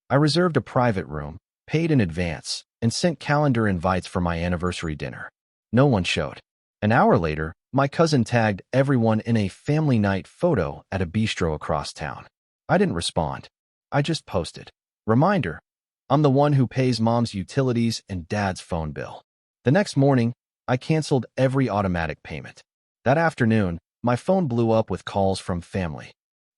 I reserved a private room, paid in advance, and sent calendar invites for my anniversary dinner. No one showed. An hour later, my cousin tagged everyone in a family night photo at a bistro across town. I didn't respond. I just posted. Reminder, I'm the one who pays mom's utilities and dad's phone bill. The next morning, I canceled every automatic payment. That afternoon, my phone blew up with calls from family.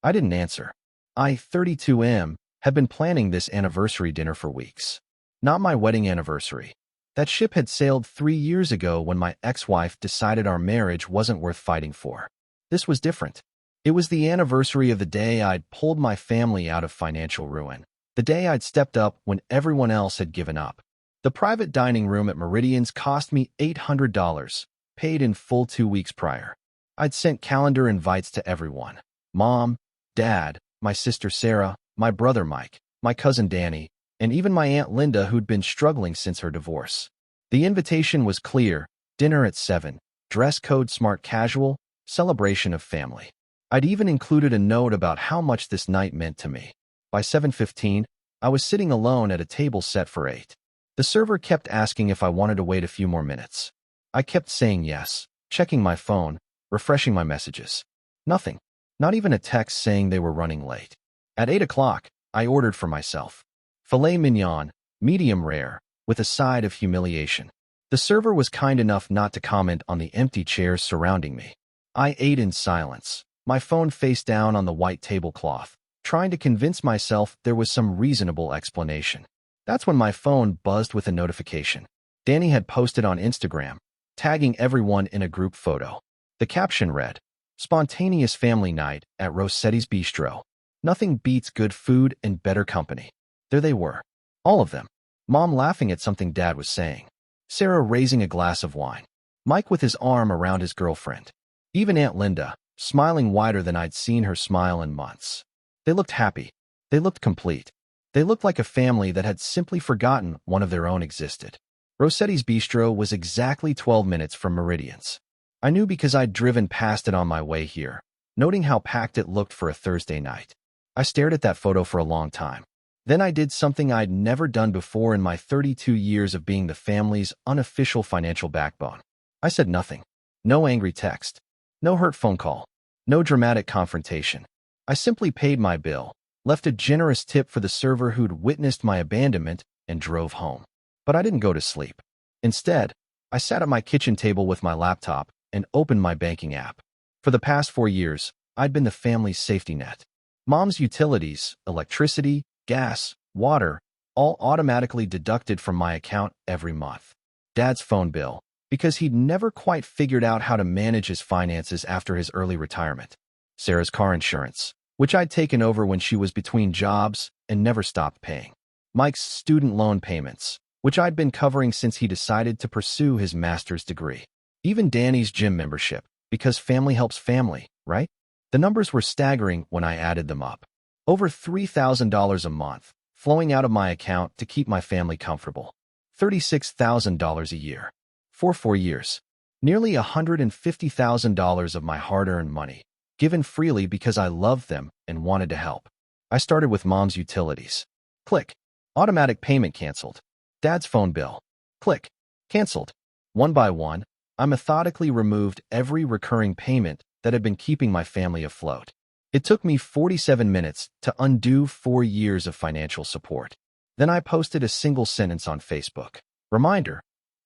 I didn't answer. I, 32M, had been planning this anniversary dinner for weeks. Not my wedding anniversary. That ship had sailed 3 years ago when my ex-wife decided our marriage wasn't worth fighting for. This was different. It was the anniversary of the day I'd pulled my family out of financial ruin. The day I'd stepped up when everyone else had given up. The private dining room at Meridian's cost me $800, paid in full 2 weeks prior. I'd sent calendar invites to everyone. Mom, Dad, my sister Sarah, my brother Mike, my cousin Danny, and even my Aunt Linda who'd been struggling since her divorce. The invitation was clear: dinner at 7, dress code smart casual, celebration of family. I'd even included a note about how much this night meant to me. By 7:15, I was sitting alone at a table set for 8. The server kept asking if I wanted to wait a few more minutes. I kept saying yes, checking my phone, refreshing my messages. Nothing. Not even a text saying they were running late. At 8 o'clock, I ordered for myself. Filet mignon, medium rare, with a side of humiliation. The server was kind enough not to comment on the empty chairs surrounding me. I ate in silence, my phone face down on the white tablecloth, trying to convince myself there was some reasonable explanation. That's when my phone buzzed with a notification. Danny had posted on Instagram, tagging everyone in a group photo. The caption read, "Spontaneous family night at Rossetti's Bistro. Nothing beats good food and better company." There they were. All of them. Mom laughing at something Dad was saying. Sarah raising a glass of wine. Mike with his arm around his girlfriend. Even Aunt Linda, smiling wider than I'd seen her smile in months. They looked happy. They looked complete. They looked like a family that had simply forgotten one of their own existed. Rossetti's Bistro was exactly 12 minutes from Meridian's. I knew because I'd driven past it on my way here, noting how packed it looked for a Thursday night. I stared at that photo for a long time. Then I did something I'd never done before in my 32 years of being the family's unofficial financial backbone. I said nothing. No angry text. No hurt phone call. No dramatic confrontation. I simply paid my bill, left a generous tip for the server who'd witnessed my abandonment, and drove home. But I didn't go to sleep. Instead, I sat at my kitchen table with my laptop and opened my banking app. For the past 4 years, I'd been the family's safety net. Mom's utilities, electricity, gas, water, all automatically deducted from my account every month. Dad's phone bill, because he'd never quite figured out how to manage his finances after his early retirement. Sarah's car insurance, which I'd taken over when she was between jobs and never stopped paying. Mike's student loan payments, which I'd been covering since he decided to pursue his master's degree. Even Danny's gym membership, because family helps family, right? The numbers were staggering when I added them up. Over $3,000 a month, flowing out of my account to keep my family comfortable. $36,000 a year. For 4 years. Nearly $150,000 of my hard-earned money, given freely because I loved them and wanted to help. I started with Mom's utilities. Click. Automatic payment canceled. Dad's phone bill. Click. Canceled. One by one, I methodically removed every recurring payment that had been keeping my family afloat. It took me 47 minutes to undo 4 years of financial support. Then I posted a single sentence on Facebook. Reminder,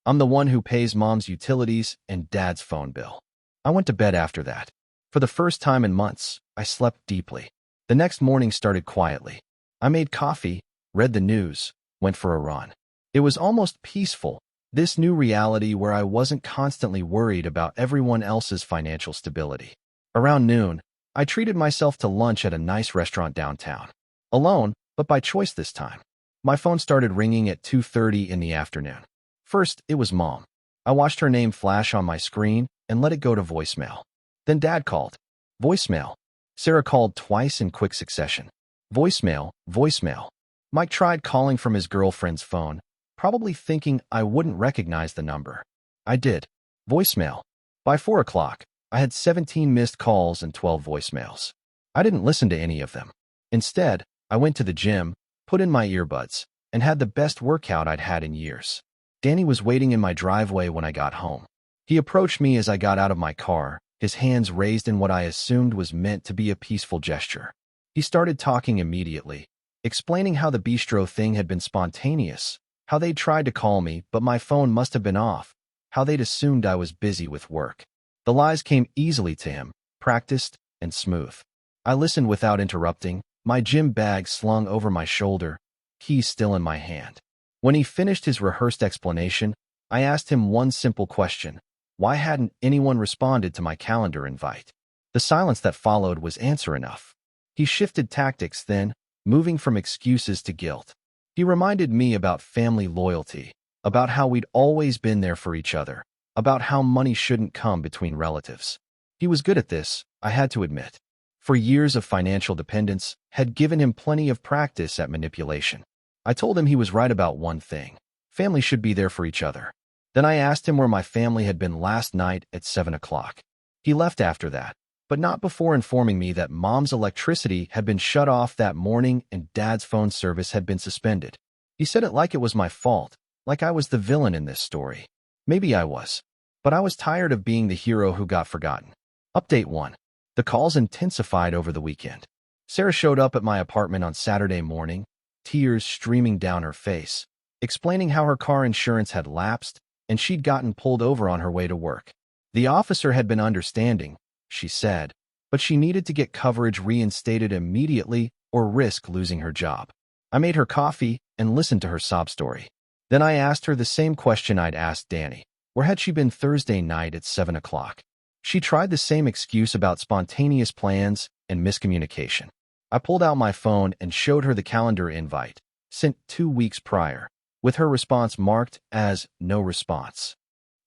I'm the one who pays Mom's utilities and Dad's phone bill. I went to bed after that. For the first time in months, I slept deeply. The next morning started quietly. I made coffee, read the news, went for a run. It was almost peaceful, this new reality where I wasn't constantly worried about everyone else's financial stability. Around noon, I treated myself to lunch at a nice restaurant downtown. Alone, but by choice this time. My phone started ringing at 2:30 in the afternoon. First, it was Mom. I watched her name flash on my screen and let it go to voicemail. Then Dad called. Voicemail. Sarah called twice in quick succession. Voicemail, voicemail. Mike tried calling from his girlfriend's phone, probably thinking I wouldn't recognize the number. I did. Voicemail. By 4 o'clock, I had 17 missed calls and 12 voicemails. I didn't listen to any of them. Instead, I went to the gym, put in my earbuds, and had the best workout I'd had in years. Danny was waiting in my driveway when I got home. He approached me as I got out of my car, his hands raised in what I assumed was meant to be a peaceful gesture. He started talking immediately, explaining how the Bistro thing had been spontaneous, how they'd tried to call me, but my phone must have been off, how they'd assumed I was busy with work. The lies came easily to him, practiced and smooth. I listened without interrupting, my gym bag slung over my shoulder, keys still in my hand. When he finished his rehearsed explanation, I asked him one simple question. Why hadn't anyone responded to my calendar invite? The silence that followed was answer enough. He shifted tactics then, moving from excuses to guilt. He reminded me about family loyalty, about how we'd always been there for each other, about how money shouldn't come between relatives. He was good at this, I had to admit. For years of financial dependence had given him plenty of practice at manipulation. I told him he was right about one thing. Family should be there for each other. Then I asked him where my family had been last night at 7 o'clock. He left after that, but not before informing me that Mom's electricity had been shut off that morning and Dad's phone service had been suspended. He said it like it was my fault, like I was the villain in this story. Maybe I was, but I was tired of being the hero who got forgotten. Update 1. The calls intensified over the weekend. Sarah showed up at my apartment on Saturday morning, tears streaming down her face, explaining how her car insurance had lapsed and she'd gotten pulled over on her way to work. The officer had been understanding, she said, but she needed to get coverage reinstated immediately or risk losing her job. I made her coffee and listened to her sob story. Then I asked her the same question I'd asked Danny. Where had she been Thursday night at 7 o'clock? She tried the same excuse about spontaneous plans and miscommunication. I pulled out my phone and showed her the calendar invite, sent 2 weeks prior, with her response marked as no response.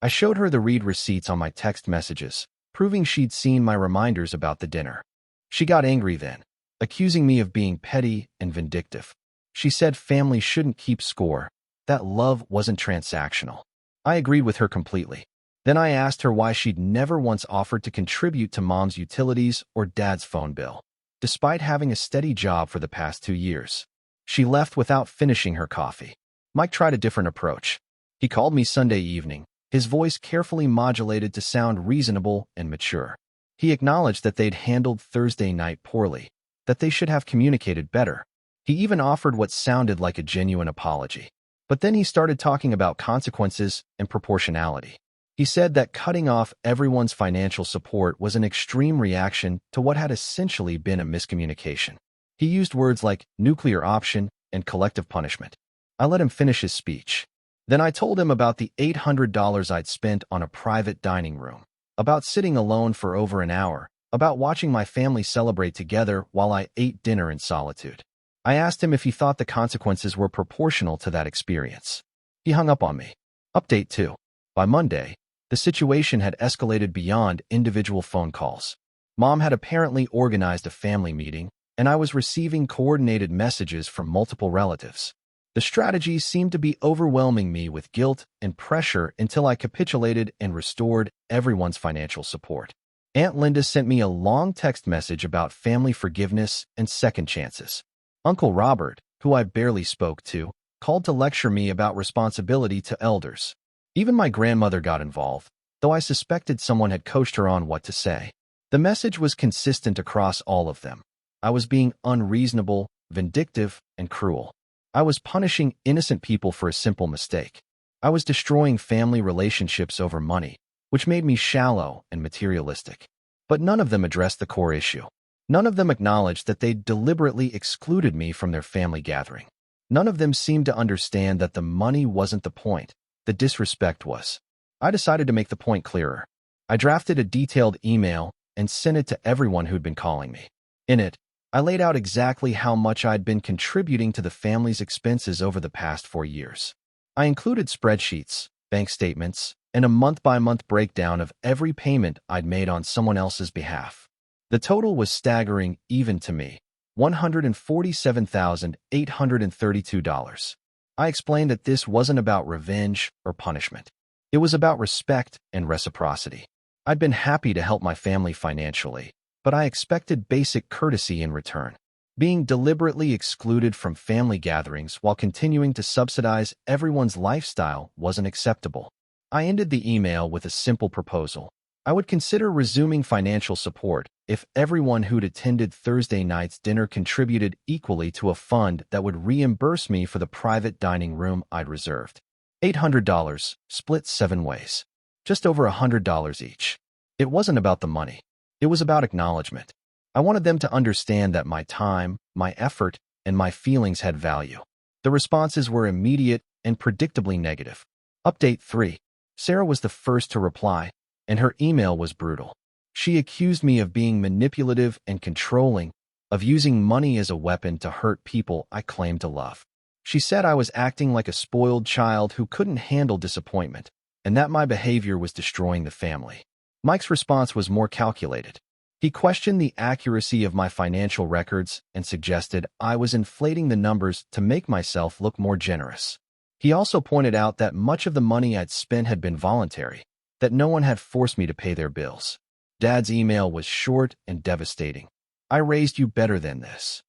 I showed her the read receipts on my text messages, proving she'd seen my reminders about the dinner. She got angry then, accusing me of being petty and vindictive. She said family shouldn't keep score, that love wasn't transactional. I agreed with her completely. Then I asked her why she'd never once offered to contribute to Mom's utilities or Dad's phone bill, despite having a steady job for the past 2 years. She left without finishing her coffee. Mike tried a different approach. He called me Sunday evening, his voice carefully modulated to sound reasonable and mature. He acknowledged that they'd handled Thursday night poorly, that they should have communicated better. He even offered what sounded like a genuine apology. But then he started talking about consequences and proportionality. He said that cutting off everyone's financial support was an extreme reaction to what had essentially been a miscommunication. He used words like nuclear option and collective punishment. I let him finish his speech. Then I told him about the $800 I'd spent on a private dining room, about sitting alone for over an hour, about watching my family celebrate together while I ate dinner in solitude. I asked him if he thought the consequences were proportional to that experience. He hung up on me. Update 2. By Monday, the situation had escalated beyond individual phone calls. Mom had apparently organized a family meeting, and I was receiving coordinated messages from multiple relatives. The strategy seemed to be overwhelming me with guilt and pressure until I capitulated and restored everyone's financial support. Aunt Linda sent me a long text message about family forgiveness and second chances. Uncle Robert, who I barely spoke to, called to lecture me about responsibility to elders. Even my grandmother got involved, though I suspected someone had coached her on what to say. The message was consistent across all of them. I was being unreasonable, vindictive, and cruel. I was punishing innocent people for a simple mistake. I was destroying family relationships over money, which made me shallow and materialistic. But none of them addressed the core issue. None of them acknowledged that they'd deliberately excluded me from their family gathering. None of them seemed to understand that the money wasn't the point, the disrespect was. I decided to make the point clearer. I drafted a detailed email and sent it to everyone who'd been calling me. In it, I laid out exactly how much I'd been contributing to the family's expenses over the past 4 years. I included spreadsheets, bank statements, and a month-by-month breakdown of every payment I'd made on someone else's behalf. The total was staggering even to me, $147,832. I explained that this wasn't about revenge or punishment. It was about respect and reciprocity. I'd been happy to help my family financially, but I expected basic courtesy in return. Being deliberately excluded from family gatherings while continuing to subsidize everyone's lifestyle wasn't acceptable. I ended the email with a simple proposal. I would consider resuming financial support if everyone who'd attended Thursday night's dinner contributed equally to a fund that would reimburse me for the private dining room I'd reserved. $800, split 7 ways. Just over $100 each. It wasn't about the money. It was about acknowledgement. I wanted them to understand that my time, my effort, and my feelings had value. The responses were immediate and predictably negative. Update 3. Sarah was the first to reply, and her email was brutal. She accused me of being manipulative and controlling, of using money as a weapon to hurt people I claimed to love. She said I was acting like a spoiled child who couldn't handle disappointment, and that my behavior was destroying the family. Mike's response was more calculated. He questioned the accuracy of my financial records and suggested I was inflating the numbers to make myself look more generous. He also pointed out that much of the money I'd spent had been voluntary, that no one had forced me to pay their bills. Dad's email was short and devastating. I raised you better than this.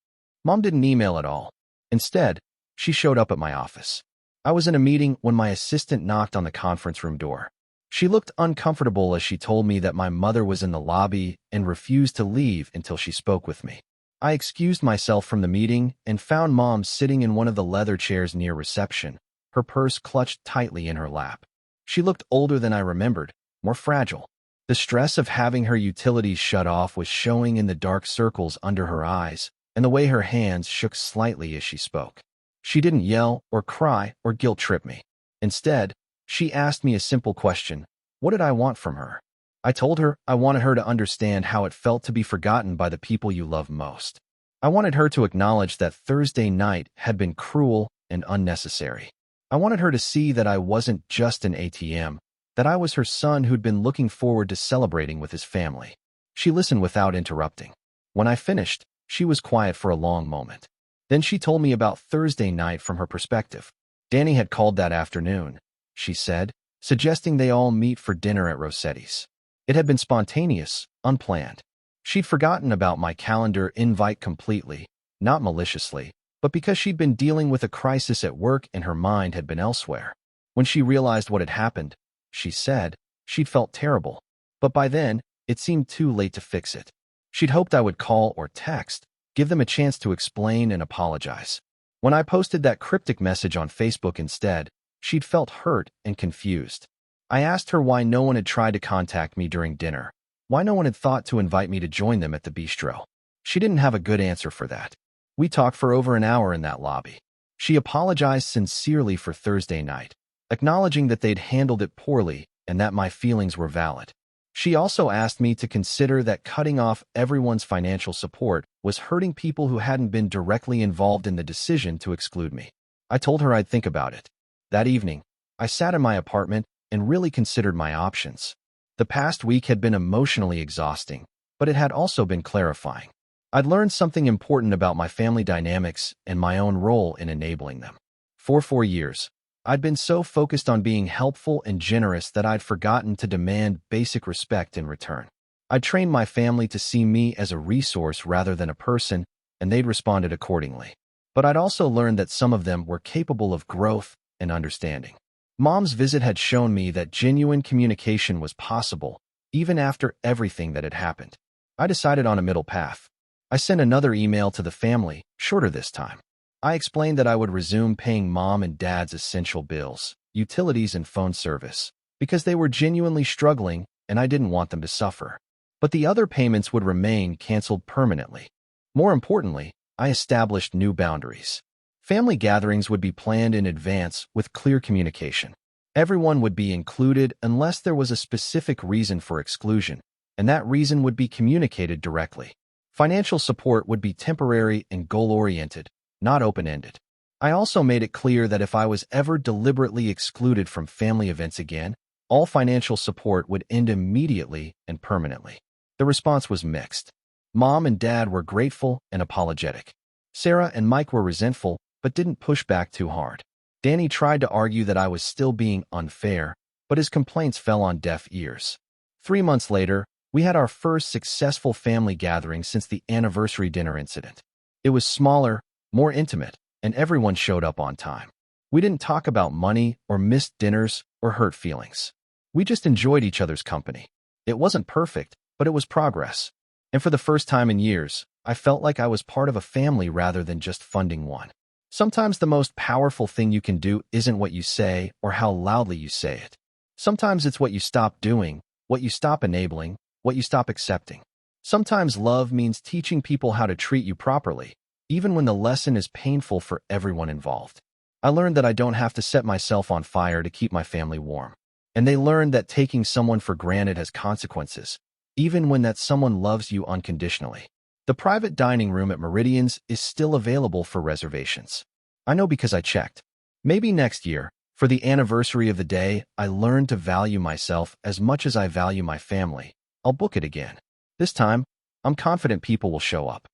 Mom didn't email at all. Instead, she showed up at my office. I was in a meeting when my assistant knocked on the conference room door. She looked uncomfortable as she told me that my mother was in the lobby and refused to leave until she spoke with me. I excused myself from the meeting and found Mom sitting in one of the leather chairs near reception, her purse clutched tightly in her lap. She looked older than I remembered, more fragile. The stress of having her utilities shut off was showing in the dark circles under her eyes and the way her hands shook slightly as she spoke. She didn't yell or cry or guilt trip me. Instead, she asked me a simple question. What did I want from her? I told her I wanted her to understand how it felt to be forgotten by the people you love most. I wanted her to acknowledge that Thursday night had been cruel and unnecessary. I wanted her to see that I wasn't just an ATM, that I was her son who'd been looking forward to celebrating with his family. She listened without interrupting. When I finished, she was quiet for a long moment. Then she told me about Thursday night from her perspective. Danny had called that afternoon, she said, suggesting they all meet for dinner at Rossetti's. It had been spontaneous, unplanned. She'd forgotten about my calendar invite completely, not maliciously, but because she'd been dealing with a crisis at work and her mind had been elsewhere. When she realized what had happened, she said, she'd felt terrible. But by then, it seemed too late to fix it. She'd hoped I would call or text, give them a chance to explain and apologize. When I posted that cryptic message on Facebook instead, she'd felt hurt and confused. I asked her why no one had tried to contact me during dinner, why no one had thought to invite me to join them at the Bistro. She didn't have a good answer for that. We talked for over an hour in that lobby. She apologized sincerely for Thursday night, acknowledging that they'd handled it poorly and that my feelings were valid. She also asked me to consider that cutting off everyone's financial support was hurting people who hadn't been directly involved in the decision to exclude me. I told her I'd think about it. That evening, I sat in my apartment and really considered my options. The past week had been emotionally exhausting, but it had also been clarifying. I'd learned something important about my family dynamics and my own role in enabling them. For 4 years, I'd been so focused on being helpful and generous that I'd forgotten to demand basic respect in return. I'd trained my family to see me as a resource rather than a person, and they'd responded accordingly. But I'd also learned that some of them were capable of growth and understanding. Mom's visit had shown me that genuine communication was possible, even after everything that had happened. I decided on a middle path. I sent another email to the family, shorter this time. I explained that I would resume paying Mom and Dad's essential bills, utilities and phone service, because they were genuinely struggling and I didn't want them to suffer. But the other payments would remain canceled permanently. More importantly, I established new boundaries. Family gatherings would be planned in advance with clear communication. Everyone would be included unless there was a specific reason for exclusion, and that reason would be communicated directly. Financial support would be temporary and goal-oriented, not open-ended. I also made it clear that if I was ever deliberately excluded from family events again, all financial support would end immediately and permanently. The response was mixed. Mom and Dad were grateful and apologetic. Sarah and Mike were resentful, but didn't push back too hard. Danny tried to argue that I was still being unfair, but his complaints fell on deaf ears. 3 months later, we had our first successful family gathering since the anniversary dinner incident. It was smaller, more intimate, and everyone showed up on time. We didn't talk about money or missed dinners or hurt feelings. We just enjoyed each other's company. It wasn't perfect, but it was progress. And for the first time in years, I felt like I was part of a family rather than just funding one. Sometimes the most powerful thing you can do isn't what you say or how loudly you say it. Sometimes it's what you stop doing, what you stop enabling, what you stop accepting. Sometimes love means teaching people how to treat you properly, even when the lesson is painful for everyone involved. I learned that I don't have to set myself on fire to keep my family warm. And they learned that taking someone for granted has consequences, even when that someone loves you unconditionally. The private dining room at Meridian's is still available for reservations. I know because I checked. Maybe next year, for the anniversary of the day I learned to value myself as much as I value my family, I'll book it again. This time, I'm confident people will show up.